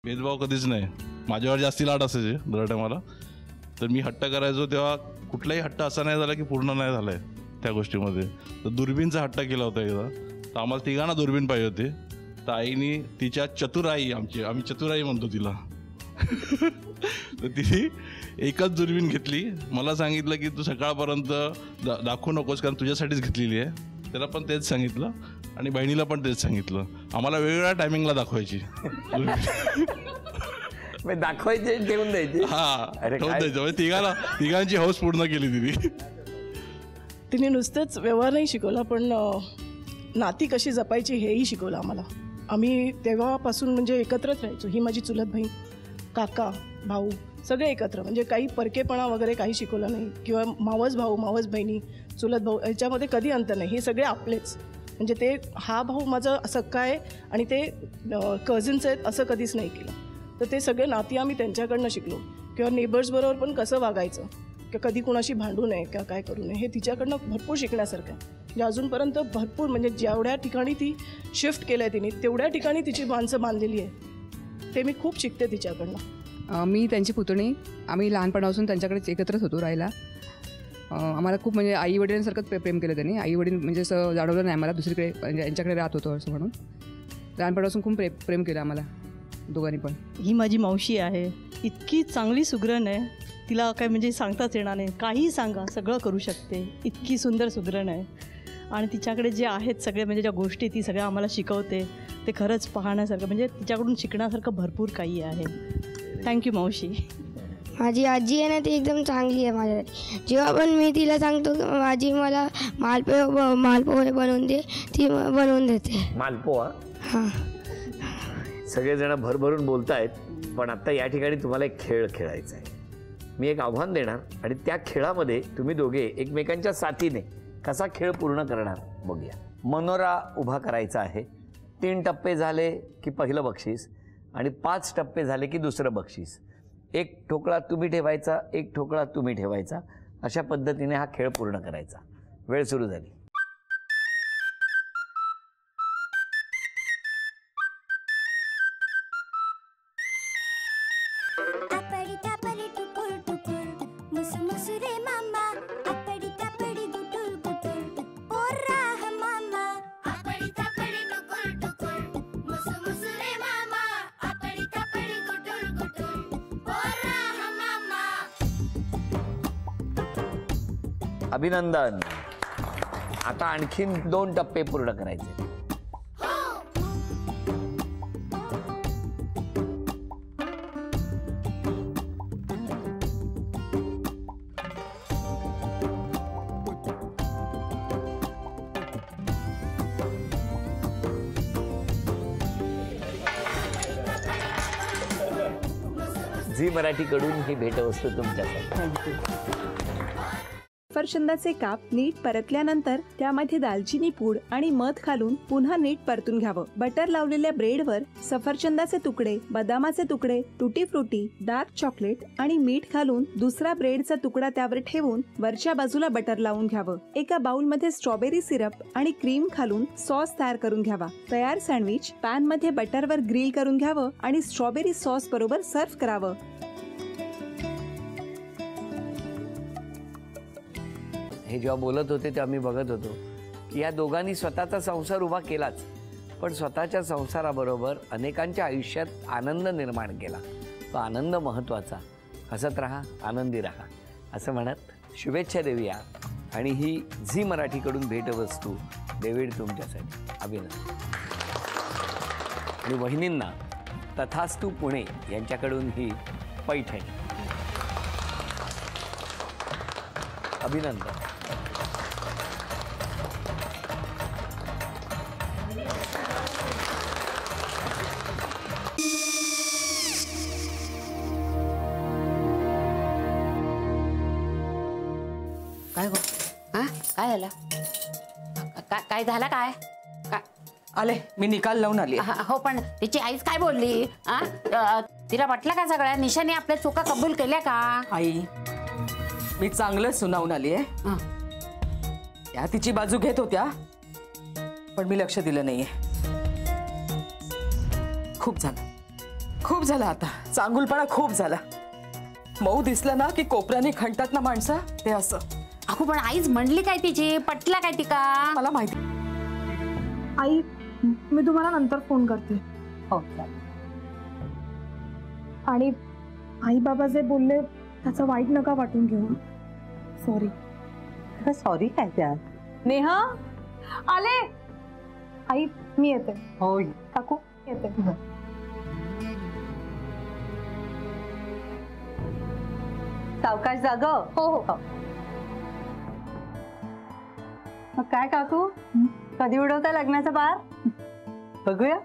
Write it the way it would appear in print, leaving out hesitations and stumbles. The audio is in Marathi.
भेदभाव कधीच नाही. माझ्यावर जास्ती लाट असायचे दर टायमाला. तर मी हट्ट करायचो तेव्हा कुठलाही हट्ट असा नाही झाला की पूर्ण नाही झाला आहे त्या गोष्टीमध्ये. तर दुर्बीनचा हट्ट केला होता एकदा. तर आम्हाला तिघांना दुर्बीन पाहिजे होती. तर आईने तिच्या चतुराई, आम्ही चतुराई म्हणतो तिला, तर तिने एकच दुर्बीन घेतली. मला सांगितलं की तू सकाळपर्यंत दाखवू नकोस कारण तुझ्यासाठीच घेतलेली आहे. त्याला पण तेच सांगितलं आणि बहिणीला पण तेच सांगितलं. आम्हाला वेगवेगळ्या टायमिंगला दाखवायची. दाखवायचे ठेवून द्यायचे. ठेवून द्यायचं म्हणजे तिघांची हौस पूर्ण केली तिने. तिने नुसतंच व्यवहार नाही शिकवला पण नाती कशी जपायची हेही शिकवलं आम्हाला. आम्ही तेव्हापासून म्हणजे एकत्रच राहायचो. ही माझी चुलत बहीण, काका, भाऊ सगळे एकत्र. म्हणजे काही परकेपणा वगैरे काही शिकवलं नाही किंवा मावस भाऊ, मावस बहिणी, चुलत भाऊ याच्यामध्ये कधी अंतर नाही. हे सगळे आपलेच. म्हणजे ते हा भाऊ माझं सक्का आहे आणि ते कझिन्स आहेत असं कधीच नाही केलं. तर ते सगळे नाती आम्ही त्यांच्याकडनं शिकलो. किंवा नेबर्सबरोबर पण कसं वागायचं, किंवा कधी कुणाशी भांडू नये किंवा काय करू नये, हे तिच्याकडनं भरपूर शिकण्यासारखं आहे. म्हणजे अजूनपर्यंत भरपूर म्हणजे जेवढ्या ठिकाणी ती शिफ्ट केलं आहे तिने तेवढ्या ठिकाणी तिची माणसं बांधलेली आहे. ते मी खूप शिकते तिच्याकडनं. मी त्यांची पुतणी. आम्ही लहानपणापासून त्यांच्याकडेच एकत्रच होतो राहायला. आम्हाला खूप म्हणजे आई वडिलांसारखंच प्रेम केलं त्यांनी. आई वडील म्हणजे असं जाणवलं नाही आम्हाला दुसरीकडे म्हणजे यांच्याकडे राहत होतो असं म्हणून. लहानपणापासून खूप प्रेम केलं आम्हाला दोघांनी पण. ही माझी मावशी आहे. इतकी चांगली सुगरण आहे, तिला काय म्हणजे सांगताच येणार नाही. काही सांगा सगळं करू शकते. इतकी सुंदर सुगरण आहे आणि तिच्याकडे जे आहेत सगळे म्हणजे ज्या गोष्टी ती सगळ्या आम्हाला शिकवते ते खरंच पाहण्यासारखं म्हणजे तिच्याकडून शिकण्यासारखं भरपूर काही आहे. थँक्यू मावशी. माझी आजी आहे ना ती एकदम चांगली आहे माझ्यासाठी. जेव्हा पण मी तिला सांगतो आजी मला मालपोहे बनवून दे, ती बनवून देते. मालपोहा. हां. सगळेजण भरभरून बोलत आहेत पण आत्ता या ठिकाणी तुम्हाला एक खेळ खेळायचा आहे. मी एक आव्हान देणार आणि त्या खेळामध्ये तुम्ही दोघे एकमेकांच्या साथीने कसा खेळ पूर्ण करणार बघूया. मनोरा उभा करायचा आहे. 3 टप्पे झाले की पहिलं बक्षीस आणि 5 टप्पे झाले की दुसरं बक्षीस. 1 ठोकळा तुम्ही ठेवायचा, 1 ठोकळा तुम्ही ठेवायचा. अशा पद्धतीने हा खेळ पूर्ण करायचा. वेळ सुरू झाली. अभिनंदन. आता आणखीन 2 टप्पे पूर्ण करायचे. झी मराठीकडून ही भेटवस्तू तुमच्यासाठी. सफरचंदाचे काप नीट परतल्यानंतर त्यामध्ये दालचिनी पूड आणि मध घालून पुन्हा नीट परतून घ्यावं. बटर लावलेल्या ब्रेडवर सफरचंदाचे तुकडे, बदामाचे तुकडे, टुटी फ्रुटी, डार्क चॉकलेट आणि मीठ घालून दुसरा ब्रेडचा तुकडा त्यावर ठेवून वरच्या बाजूला बटर लावून घ्यावं. एका बाउलमध्ये स्ट्रॉबेरी सिरप आणि क्रीम घालून सॉस तयार करून घ्यावा. तयार सँडविच पॅन मध्ये बटरवर ग्रिल करून घ्यावं आणि स्ट्रॉबेरी सॉस बरोबर सर्व्ह करावं. हे जेव्हा बोलत होते तेव्हा मी बघत होतो की या दोघांनी स्वतःचा संसार उभा केलाच पण स्वतःच्या संसाराबरोबर अनेकांच्या आयुष्यात आनंद निर्माण केला. तो आनंद महत्त्वाचा. हसत राहा, आनंदी राहा असं म्हणत शुभेच्छा देऊया. आणि ही झी मराठीकडून भेटवस्तू डेव्हिड तुमच्यासाठी. अभिनंदन. आणि वहिनींना तथास्तू पुणे यांच्याकडून ही पैठणी. अभिनंदन. काय गो? हा काय झालं? काय झालं? काय आले मी निकाल लावून आली. हो पण तिची आईच काय बोलली? तिला वाटलं का सगळ्या निशाने आपल्या चुका कबूल केल्या का? आई मी चांगलं सुनावून आली आहे. त्या तिची बाजू घेत होत्या पण मी लक्ष दिलं नाहीये. खूप झालं. खूप झाला आता, चांगुलपणा खूप झाला. मऊ दिसलं ना की कोपऱ्याने खणतात ना माणसं, ते असं. अगो पण आईच म्हणली काय तिची, पटला काय तिका? मला माहिती. आई मी तुम्हाला नंतर फोन करते. हो. आणि आई बाबा जे बोलले त्याचं वाईट नका वाटून घेऊ. सॉरी. सॉरी काय त्या? नेहा आले. आई मी येते. होय काकू येते. सावकाश जाग. हो हो. मग काय काकू, कधी उडवता लग्नाचा बार? बघूया.